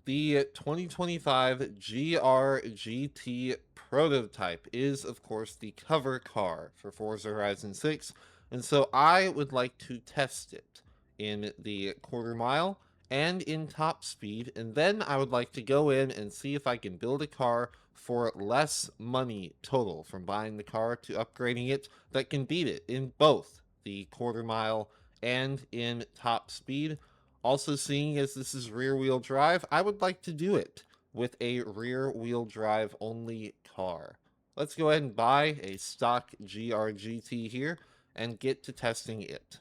The 2025 GR prototype is, of course, the cover car for Forza Horizon 6, and so I would like to test it in the quarter mile and in top speed, and then I would like to go in and see if I can build a car for less money total from buying the car to upgrading it that can beat it in both the quarter mile and in top speed. Also, seeing as this is rear wheel drive, I would like to do it with a rear wheel drive only car. Let's go ahead and buy a stock GRGT here and get to testing it.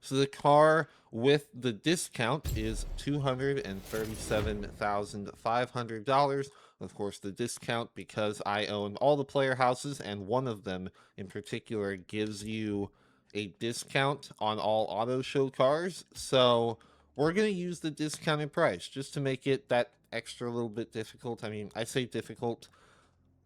So the car with the discount is $237,500. Of course, the discount because I own all the player houses, and one of them in particular gives you a discount on all auto show cars. So we're going to use the discounted price just to make it that extra little bit difficult. I mean, I say difficult.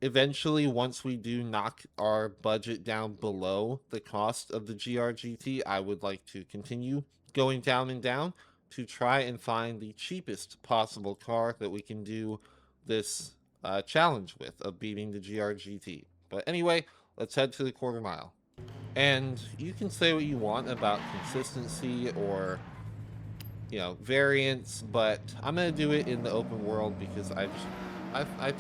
Eventually, once we do knock our budget down below the cost of the GRGT, I would like to continue going down and down to try and find the cheapest possible car that we can do this challenge with of beating the GRGT. But anyway, let's head to the quarter mile. And you can say what you want about consistency or variants, but I'm gonna do it in the open world because I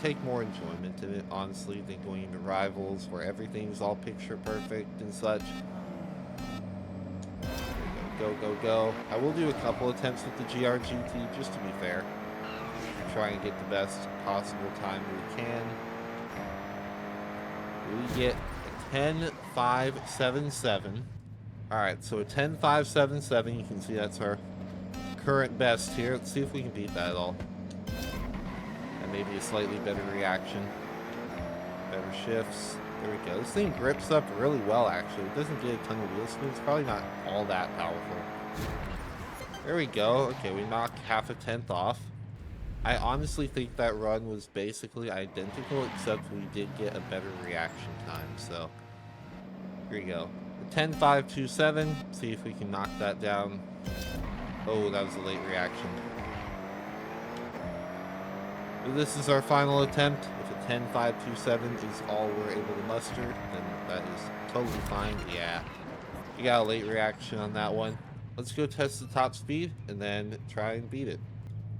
take more enjoyment in it, honestly, than going into rivals where everything's all picture perfect and such. Go, go, go. I will do a couple attempts with the GRGT just to be fair. Try and get the best possible time we can. We get a 10.577. Alright, so a 10.577, you can see that's our current best here. Let's see if we can beat that at all. And maybe a slightly better reaction. Better shifts. There we go. This thing grips up really well, actually. It doesn't get a ton of wheel spin. It's probably not all that powerful. There we go. Okay, we knocked half a tenth off. I honestly think that run was basically identical, except we did get a better reaction time. So, here we go. 10.527. See if we can knock that down. Oh, that was a late reaction. But this is our final attempt. If a 10.527 is all we're able to muster, then that is totally fine. Yeah, we got a late reaction on that one. Let's go test the top speed and then try and beat it.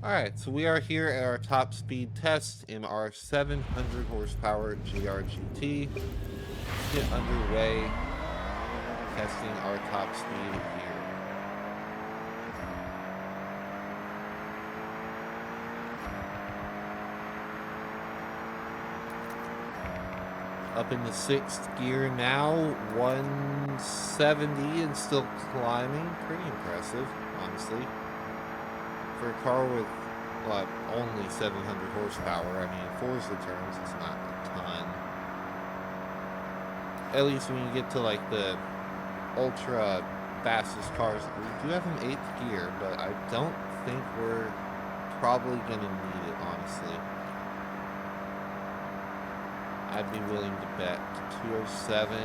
Alright, so we are here at our top speed test in our 700 horsepower GRGT. Let's get underway testing our top speed here. Up in the 6th gear now, 170 and still climbing. Pretty impressive, honestly. For a car with only 700 horsepower, I mean, in Forza terms, it's not a ton. At least when you get to like the ultra fastest cars, we do have an 8th gear, but I don't think we're probably gonna need it, honestly. I'd be willing to bet 207.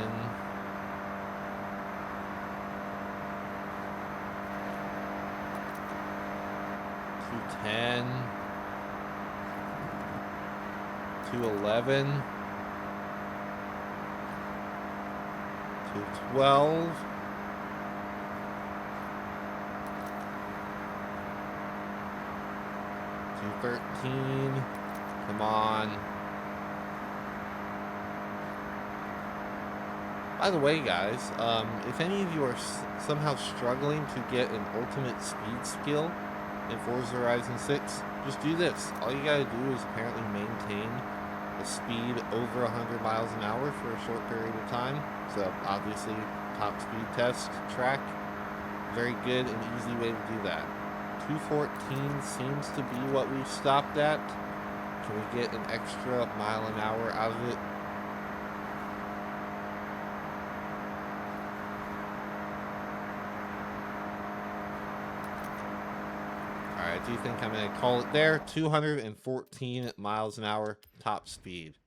210. 211. 212. 213. Come on. By the way, guys, if any of you are somehow struggling to get an ultimate speed skill in Forza Horizon 6, just do this. All you gotta do is apparently maintain a speed over 100 miles an hour for a short period of time. So, obviously, top speed test track. Very good and easy way to do that. 214 seems to be what we've stopped at. Can we get an extra mile an hour out of it? I do think I'm going to call it there. 214 miles an hour top speed.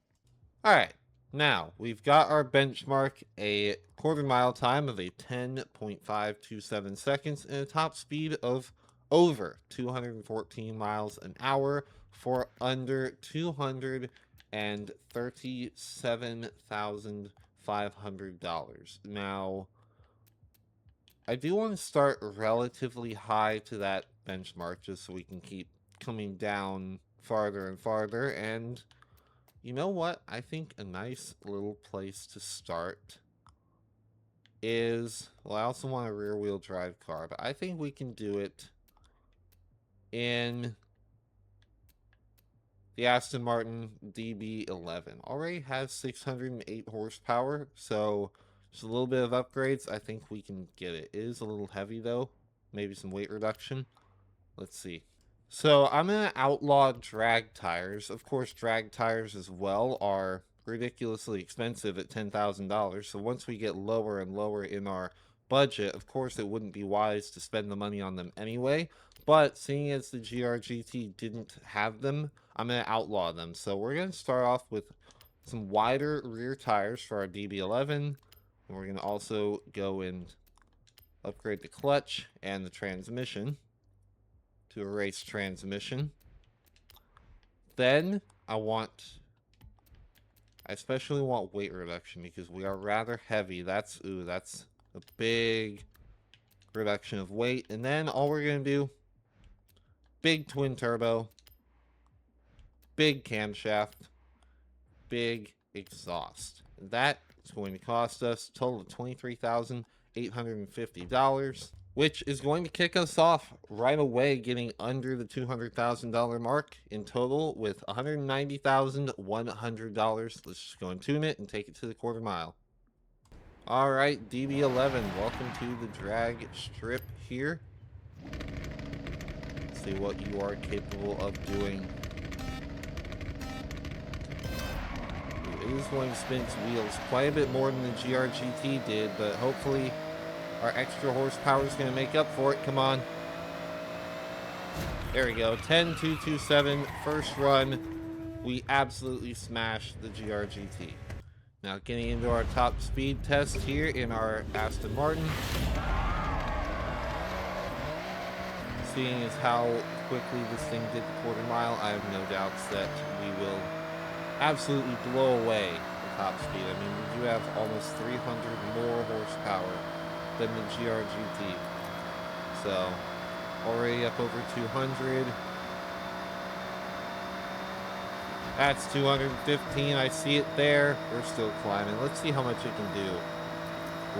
All right. Now, we've got our benchmark, a quarter mile time of a 10.527 seconds and a top speed of over 214 miles an hour for under $237,500. Now, I do want to start relatively high to that benchmark just so we can keep coming down farther and farther. And you know what? I think a nice little place to start is, well, I also want a rear wheel drive car, but I think we can do it in the Aston Martin DB11. Already has 608 horsepower, so just a little bit of upgrades. I think we can get it. It is a little heavy though. Maybe some weight reduction. Let's see. So I'm going to outlaw drag tires. Of course, drag tires as well are ridiculously expensive at $10,000. So once we get lower and lower in our budget, of course, it wouldn't be wise to spend the money on them anyway. But seeing as the GRGT didn't have them, I'm going to outlaw them. So we're going to start off with some wider rear tires for our DB11. And we're going to also go and upgrade the clutch and the transmission to a race transmission. Then I especially want weight reduction because we are rather heavy. That's a big reduction of weight. And then all we're going to do, big twin turbo, big camshaft, big exhaust. That is going to cost us a total of $23,850. Which is going to kick us off right away, getting under the $200,000 mark in total with $190,100. Let's just go and tune it and take it to the quarter mile. All right, DB11, welcome to the drag strip here. Let's see what you are capable of doing. It is going to spin its wheels quite a bit more than the GRGT did, but hopefully our extra horsepower is going to make up for it. Come on. There we go. 10,227. First run. We absolutely smashed the GRGT. Now getting into our top speed test here in our Aston Martin. Seeing as how quickly this thing did the quarter mile, I have no doubts that we will absolutely blow away the top speed. I mean, we do have almost 300 more horsepower than the GRGT. So already up over 200. That's 215. I see it there. We're still climbing. Let's see how much it can do.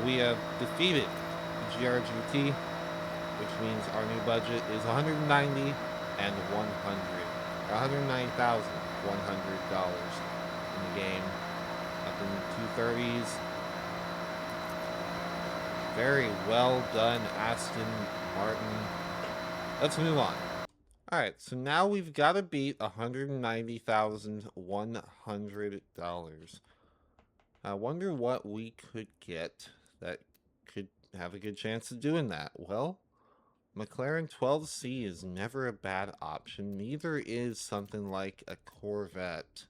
We have defeated the GRGT, which means our new budget is $190,100. $190,100 in the game. Up in the 230s. Very well done, Aston Martin. Let's move on. All right, so now we've got to beat $190,100. I wonder what we could get that could have a good chance of doing that. Well, McLaren 12C is never a bad option. Neither is something like a Corvette.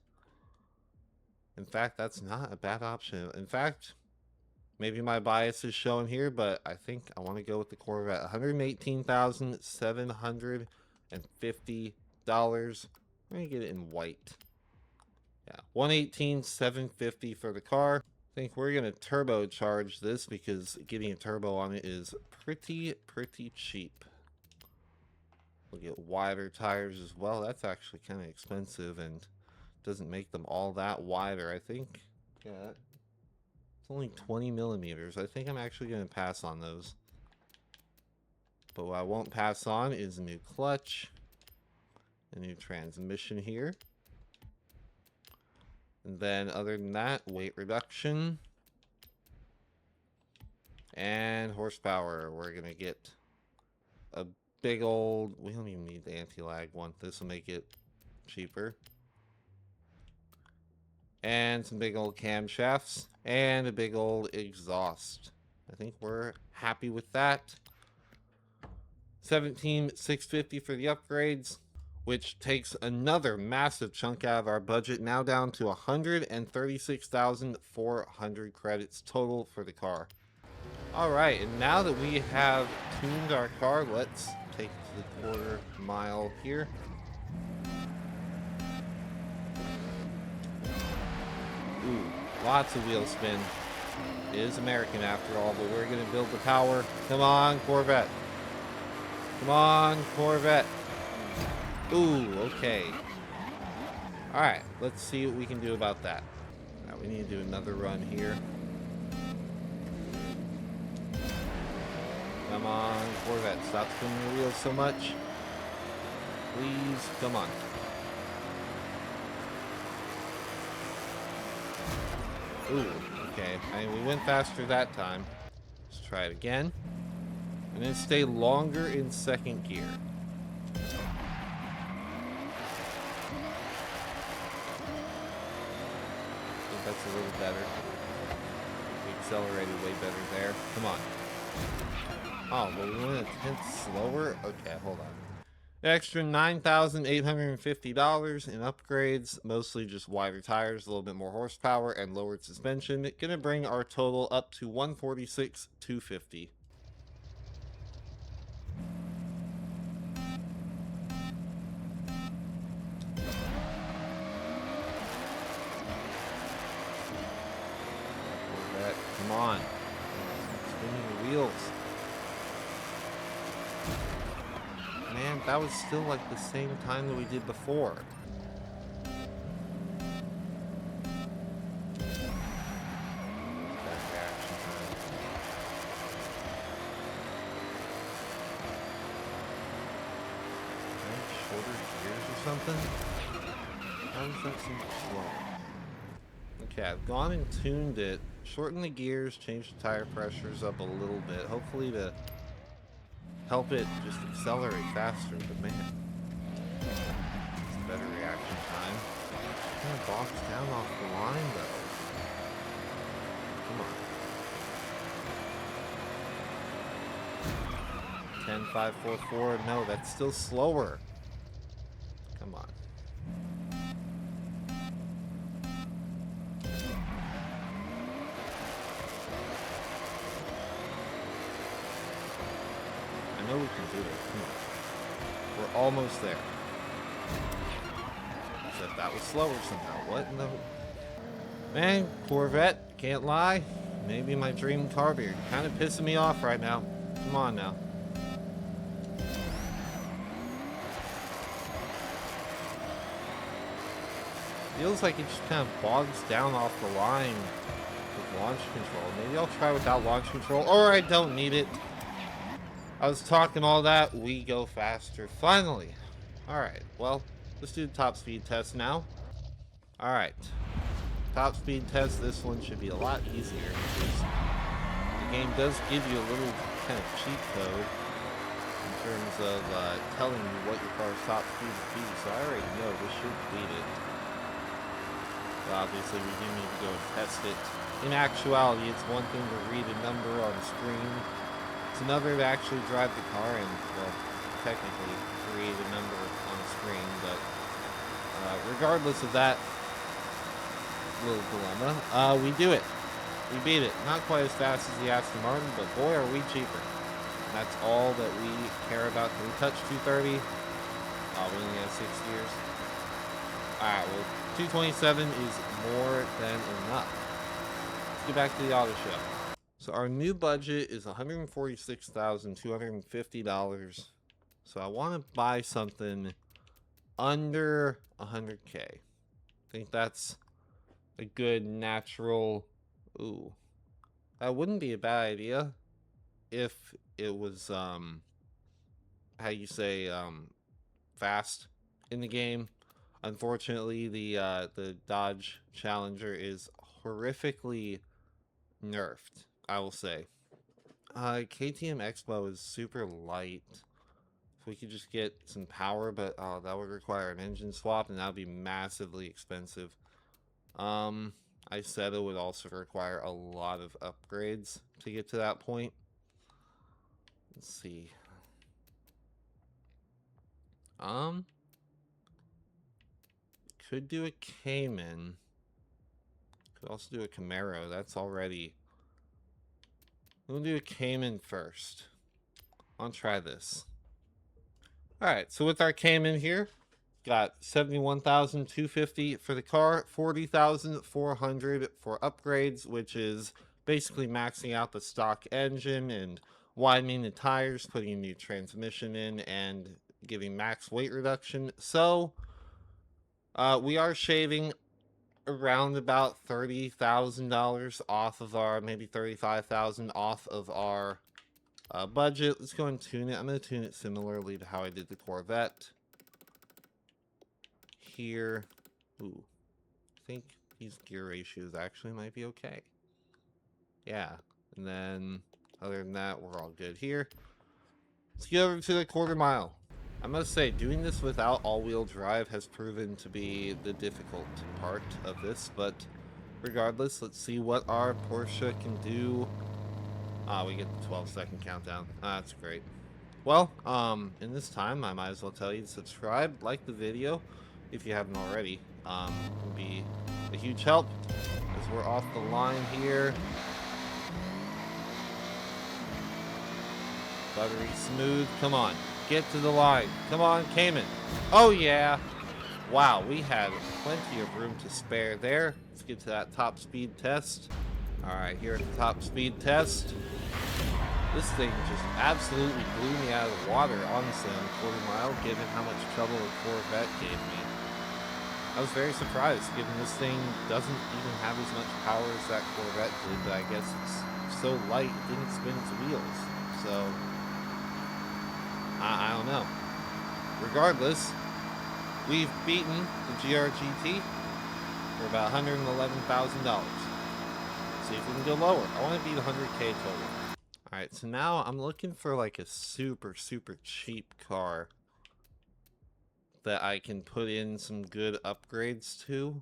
In fact, that's not a bad option. In fact, maybe my bias is shown here, but I think I want to go with the Corvette. $118,750. Let me get it in white. Yeah, $118,750 for the car. I think we're going to turbocharge this because getting a turbo on it is pretty cheap. We'll get wider tires as well. That's actually kind of expensive and doesn't make them all that wider. I think, yeah, it's only 20 millimeters. I think I'm actually going to pass on those. But what I won't pass on is a new clutch, a new transmission here. And then other than that, weight reduction and horsepower. We're going to get a big old, we don't even need the anti-lag one. This will make it cheaper. And some big old camshafts and a big old exhaust. I think we're happy with that. $17,650 for the upgrades, which takes another massive chunk out of our budget, now down to 136,400 credits total for the car. All right, and now that we have tuned our car, let's take it the quarter mile here. Ooh, lots of wheel spin. It is American after all, but we're gonna build the power. Come on, Corvette. Come on, Corvette. Ooh, okay. Alright, let's see what we can do about that. Now we need to do another run here. Come on, Corvette. Stop spinning your wheels so much. Please, come on. Ooh, okay. We went faster that time. Let's try it again. And then stay longer in second gear. I think that's a little better. We accelerated way better there. Come on. Oh, well, we went a tenth slower? Okay, hold on. Extra $9,850 in upgrades, mostly just wider tires, a little bit more horsepower, and lowered suspension. Gonna bring our total up to $146,250. Come on. Spinning the wheels. Man, that was still like the same time that we did before. Shorter gears or something? How does that seem slow? Okay, I've gone and tuned it, shortened the gears, changed the tire pressures up a little bit, hopefully to help it just accelerate faster, but man, it's a better reaction time. Kind of bogs down off the line though. Come on. 10.544, no, that's still slower. Come on. I know we can do it. Come on. We're almost there. Except that was slower somehow. What in the... Man, Corvette, can't lie. Maybe my dream car, but you're kind of pissing me off right now. Come on now. Feels like it just kind of bogs down off the line with launch control. Maybe I'll try without launch control, or I don't need it. I was talking all that, we go faster. Finally. Alright, well, let's do the top speed test now. Alright. Top speed test, this one should be a lot easier because the game does give you a little kind of cheat code in terms of telling you what your car's top speed would be, so I already know this should beat it. But obviously we do need to go and test it. In actuality, it's one thing to read a number on the screen. It's another to actually drive the car and, well, technically create a number on the screen, but regardless of that little dilemma, we do it. We beat it. Not quite as fast as the Aston Martin, but boy, are we cheaper. And that's all that we care about. Can we touch 230? We only have 6 years. Alright, well, 227 is more than enough. Let's get back to the auto show. So our new budget is $146,250. So I want to buy something under 100K. I think that's a good natural... Ooh. That wouldn't be a bad idea if it was, how you say, fast in the game. Unfortunately, the Dodge Challenger is horrifically nerfed, I will say. KTM Expo is super light. If we could just get some power, but that would require an engine swap, and that would be massively expensive. I said it would also require a lot of upgrades to get to that point. Let's see. Could do a Cayman. Could also do a Camaro. That's already... We'll do a Cayman first. I'll try this. All right, so with our Cayman here, got 71,250 for the car, 40,400 for upgrades, which is basically maxing out the stock engine and widening the tires, putting a new transmission in, and giving max weight reduction. So we are shaving around about $30,000 off of our, maybe 35,000 off of our budget. Let's go and tune it. I'm going to tune it similarly to how I did the Corvette. Here. Ooh. I think these gear ratios actually might be okay. Yeah. And then, other than that, we're all good here. Let's get over to the quarter mile. I must say, doing this without all-wheel drive has proven to be the difficult part of this, but regardless, let's see what our Porsche can do. We get the 12-second countdown. That's great. Well, in this time, I might as well tell you to subscribe, like the video, if you haven't already. It would be a huge help, as we're off the line here. Buttery smooth. Come on. Get to the line. Come on, Cayman. Oh, yeah. Wow, we had plenty of room to spare there. Let's get to that top speed test. All right, here at the top speed test. This thing just absolutely blew me out of the water, honestly, on the quarter mile, given how much trouble the Corvette gave me. I was very surprised, given this thing doesn't even have as much power as that Corvette did, but I guess it's so light it didn't spin its wheels. So, I don't know. Regardless, we've beaten the GRGT for about $111,000. See if we can go lower. I want to beat 100K total. Alright, so now I'm looking for like a super cheap car that I can put in some good upgrades to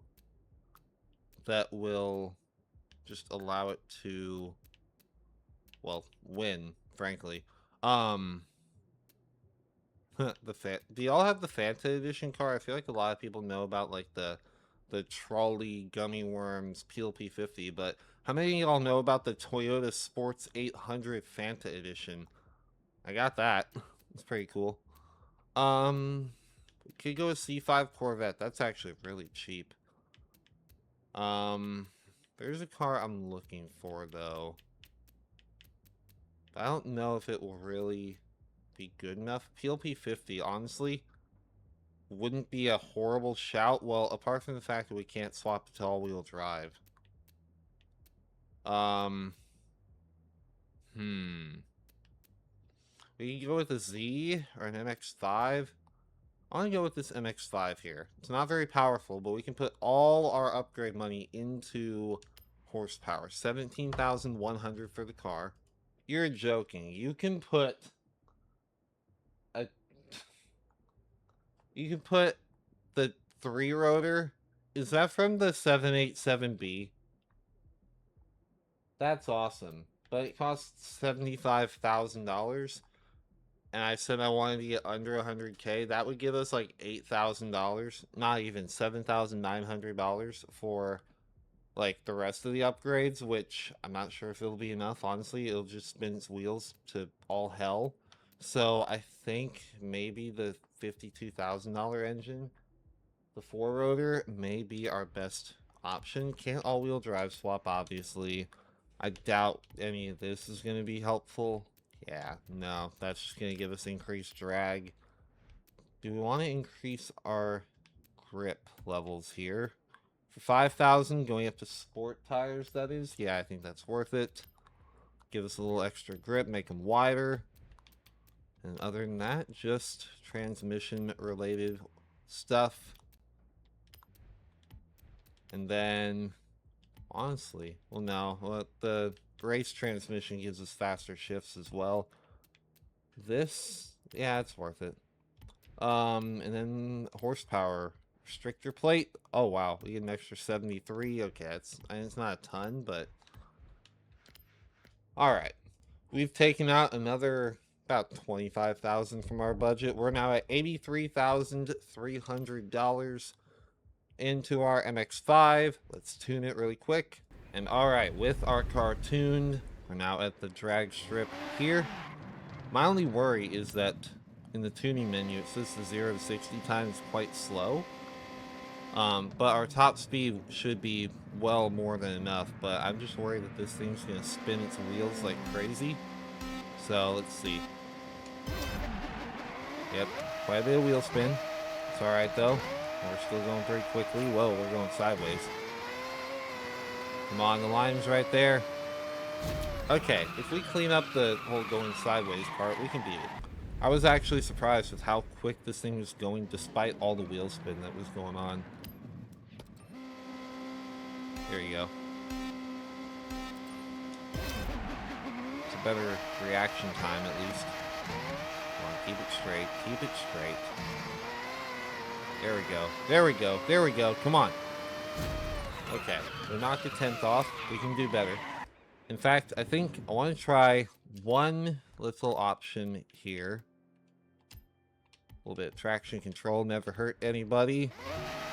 that will just allow it to, well, win, frankly. Do y'all have the Fanta edition car? I feel like a lot of people know about like the trolley gummy worms PLP50, but how many of y'all know about the Toyota Sports 800 Fanta edition? I got that. It's pretty cool. We could go with C5 Corvette. That's actually really cheap. There's a car I'm looking for though. I don't know if it will really be good enough. PLP50, honestly, wouldn't be a horrible shout. Well, apart from the fact that we can't swap it to all-wheel drive. We can go with a Z or an MX-5. I'm gonna go with this MX-5 here. It's not very powerful, but we can put all our upgrade money into horsepower. 17,100 for the car. You're joking. You can put the 3-rotor. Is that from the 787B? That's awesome. But it costs $75,000. And I said I wanted to get under 100K. That would give us like $8,000. Not even $7,900 for like the rest of the upgrades, which I'm not sure if it'll be enough. Honestly, it'll just spin its wheels to all hell. So I think maybe the $52,000 engine, the 4-rotor, may be our best option. Can't all-wheel drive swap, obviously. I doubt any of this is going to be helpful. Yeah, no, that's just going to give us increased drag. Do we want to increase our grip levels here? For 5,000, going up to sport tires, that is. Yeah, I think that's worth it. Give us a little extra grip, make them wider. And other than that, just transmission-related stuff. And then, honestly, well, no, the race transmission gives us faster shifts as well. This, yeah, it's worth it. And then horsepower restrictor plate. Oh wow, we get an extra 73. Okay, it's not a ton, but all right. We've taken out another about 25,000 from our budget. We're now at $83,300 into our MX-5. Let's tune it really quick. And all right, with our car tuned, we're now at the drag strip here. My only worry is that in the tuning menu, it says the 0 to 60 time is quite slow. But our top speed should be well more than enough, but I'm just worried that this thing's gonna spin its wheels like crazy. So let's see. Yep, quite a bit of wheel spin. It's alright though. We're still going pretty quickly. Whoa, we're going sideways. Come on, the line's right there. Okay, if we clean up the whole going sideways part, we can beat it. I was actually surprised with how quick this thing was going despite all the wheel spin that was going on. There you go. It's a better reaction time at least. Come on, keep it straight. Keep it straight. There we go. There we go. There we go. Come on. Okay, we knocked the 10th off. We can do better. In fact, I think I want to try one little option here. A little bit of traction control, never hurt anybody.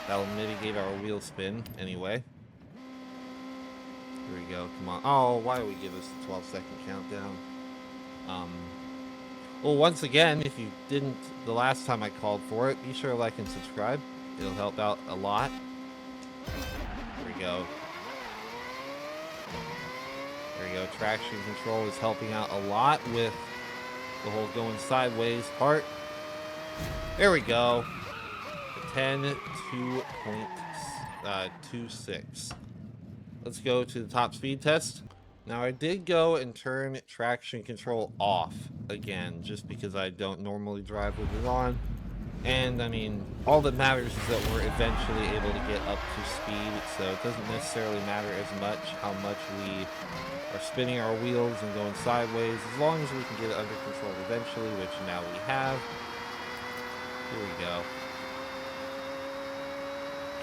That'll mitigate our wheel spin anyway. Here we go, come on. Oh, why do we give us the 12-second countdown? Well, once again, if you didn't the last time I called for it, be sure to like and subscribe. It'll help out a lot. Here we go. There you go, traction control is helping out a lot with the whole going sideways part. There we go. 10.2.26. Let's go to the top speed test. Now I did go and turn traction control off again, just because I don't normally drive with it on. And I mean, all that matters is that we're eventually able to get up to speed, so it doesn't necessarily matter as much how much we are spinning our wheels and going sideways, as long as we can get it under control eventually, which now we have. Here we go.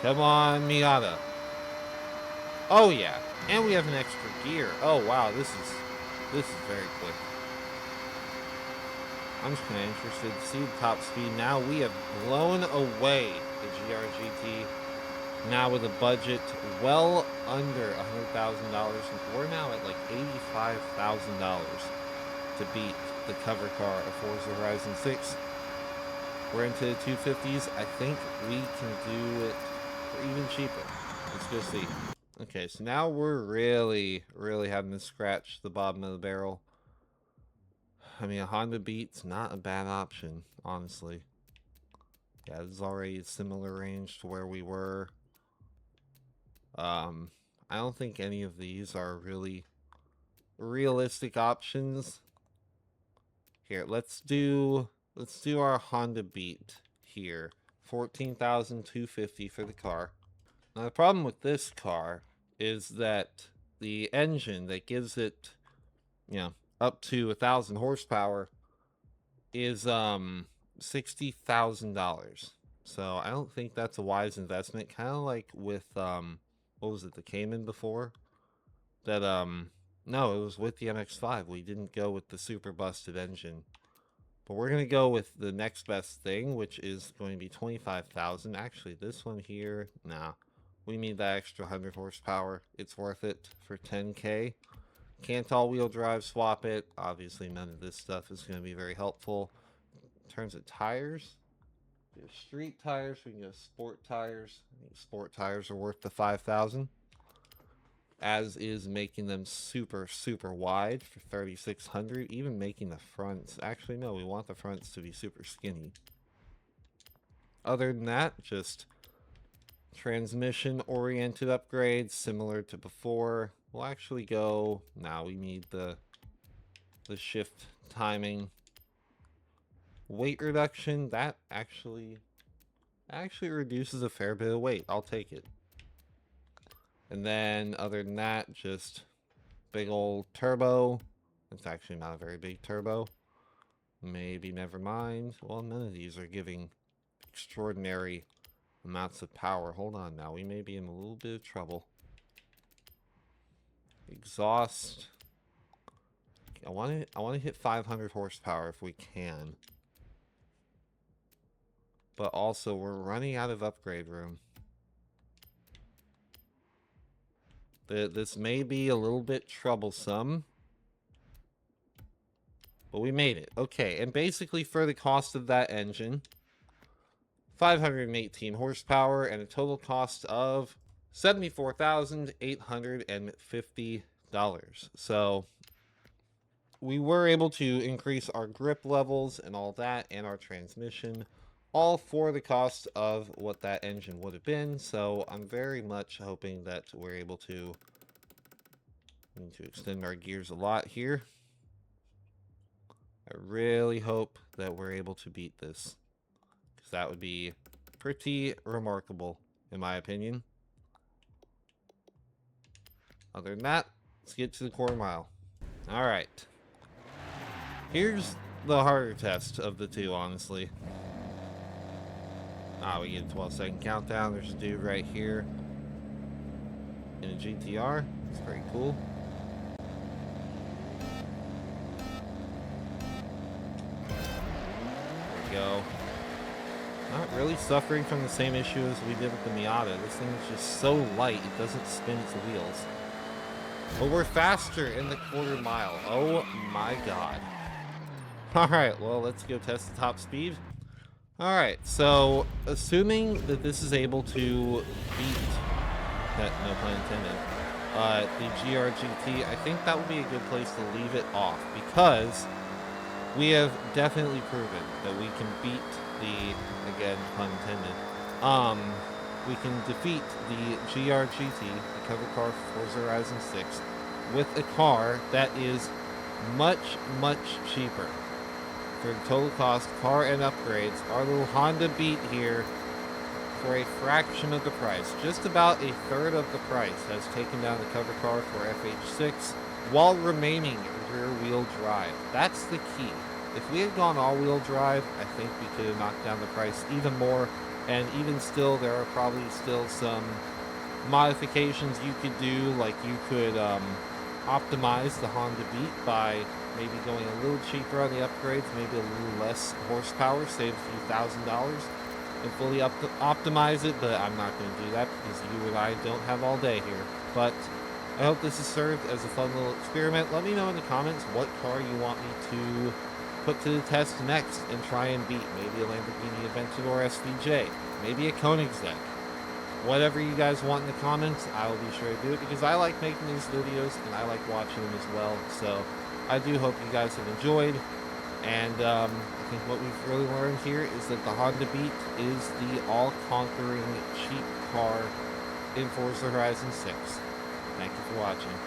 Come on, Miata. Oh yeah, and we have an extra gear. Oh wow, this is very quick. I'm just kind of interested to see the top speed. Now we have blown away the GRGT. Now with a budget well under $100,000, we're now at like $85,000 to beat the cover car of Forza Horizon 6. We're into the 250s. I think we can do it for even cheaper. Let's go see. Okay, so now we're really having to scratch the bottom of the barrel. I mean, a Honda Beat's not a bad option, honestly. Yeah, this is already a similar range to where we were. I don't think any of these are really realistic options. Here, let's do our Honda Beat here. $14,250 for the car. Now the problem with this car is that the engine that gives it, you know, up to 1,000 horsepower is $60,000. So I don't think that's a wise investment. Kind of like with what was it, the Cayman before? That no, it was with the MX-5. We didn't go with the super busted engine. But we're going to go with the next best thing, which is going to be 25,000. Actually, this one here, nah. We need that extra 100 horsepower. It's worth it for 10K. Can't all-wheel drive swap it. Obviously, none of this stuff is going to be very helpful. In terms of tires, we have street tires. We can go sport tires. I think sport tires are worth the 5,000. As is making them super wide for 3,600. Even making the fronts. Actually, no, we want the fronts to be super skinny. Other than that, just transmission-oriented upgrades similar to before. We'll actually go... Now we need the shift timing. Weight reduction, that actually reduces a fair bit of weight. I'll take it. And then, other than that, just big old turbo. It's actually not a very big turbo. Maybe never mind. Well, none of these are giving extraordinary amounts of power. Hold on now. We may be in a little bit of trouble. Exhaust. I want to hit 500 horsepower if we can. But also, we're running out of upgrade room. This may be a little bit troublesome. But we made it. Okay, and basically for the cost of that engine, 518 horsepower and a total cost of $74,850. So we were able to increase our grip levels and all that, and our transmission, all for the cost of what that engine would have been. So I'm very much hoping that we're able to need to extend our gears a lot here. I really hope that we're able to beat this, because that would be pretty remarkable, in my opinion. Other than that, let's get to the quarter mile. All right. Here's the harder test of the two, honestly. We get a 12-second countdown. There's a dude right here in a GTR. It's pretty cool. There we go. Not really suffering from the same issue as we did with the Miata. This thing is just so light, it doesn't spin its wheels. But we're faster in the quarter mile. Oh my god. Alright, well, let's go test the top speed. Alright, so assuming that this is able to beat that, no pun intended, the GRGT, I think that would be a good place to leave it off, because we have definitely proven that we can beat the, again, pun intended, we can defeat the GRGT, the cover car for Forza Horizon 6, with a car that is much, much cheaper. For the total cost, car and upgrades, our little Honda Beat here, for a fraction of the price, just about a third of the price, has taken down the cover car for FH6 while remaining rear-wheel drive. That's the key. If we had gone all-wheel drive, I think we could have knocked down the price even more, and even still, there are probably still some modifications you could do, like you could optimize the Honda Beat by maybe going a little cheaper on the upgrades, maybe a little less horsepower, save a few $1,000s, and fully optimize it, but I'm not going to do that because you and I don't have all day here. But I hope this has served as a fun little experiment. Let me know in the comments what car you want me to put to the test next and try and beat. Maybe a Lamborghini Aventador SVJ, maybe a Koenigsegg. Whatever you guys want in the comments, I will be sure to do it, because I like making these videos and I like watching them as well. So I do hope you guys have enjoyed, and I think what we've really learned here is that the Honda Beat is the all-conquering cheap car in Forza Horizon 6. Thank you for watching.